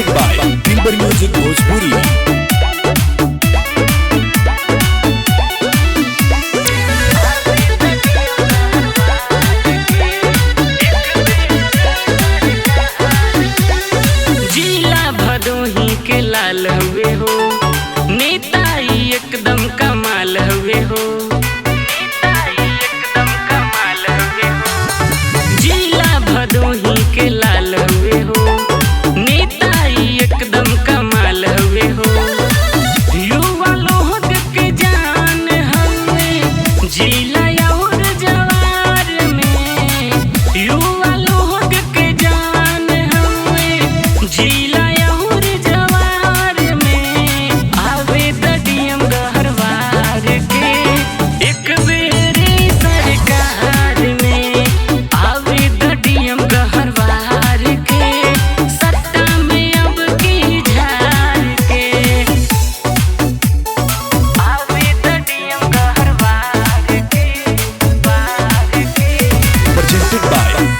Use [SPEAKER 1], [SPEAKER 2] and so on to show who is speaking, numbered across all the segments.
[SPEAKER 1] presented by Dilbar Music Bhojpuri।
[SPEAKER 2] के लाल हुए हो नेता एकदम कमाल हुए हो, नेता एकदम कमाल हुए हो। जिला भदोही के लाल हुए हो नेता एकदम कमाल हुए हो। युवा लोग के जान हमें जिला और जवार में, युवा लोग के जान हमें जिला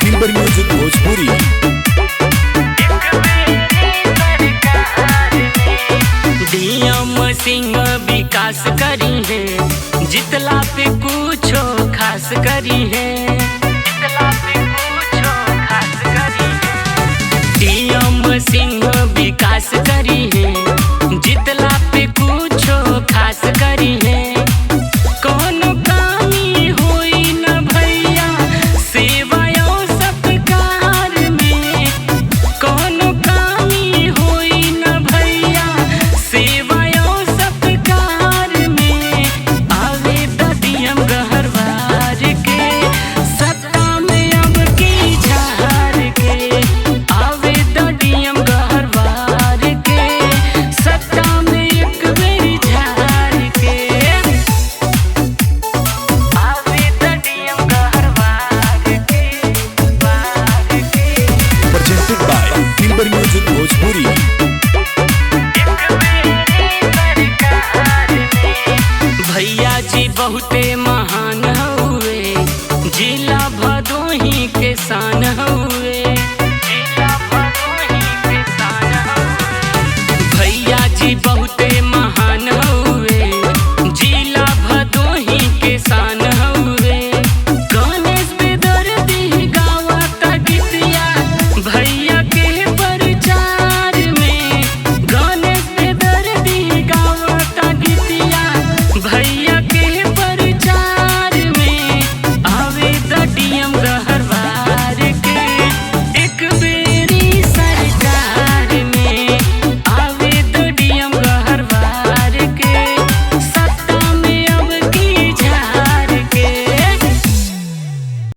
[SPEAKER 1] Dilbar Music Bhojpuri।
[SPEAKER 2] सिंह विकास करी है जितला पे कुछो खास करी है, जितला पे कुछो खास करी है। डीएम सिंह विकास करी है जितला पे कुछो खास करी है। कोनो कमी होई न भैया सेवा सत्कार में, कोनो कमी होई न भैया सेवा सत्कार में। आवे डीएम गहरवार के सत्ता में अब की झार के, आवे डीएम गहरवार के सत्ता में एक बेरी झार के, आवे डीएम गहरवार के बार के।
[SPEAKER 1] Presented by Dilbar Music Bhojpuri।
[SPEAKER 2] भैया जी बहुते महान हुए जिला भदोही के शान हुए।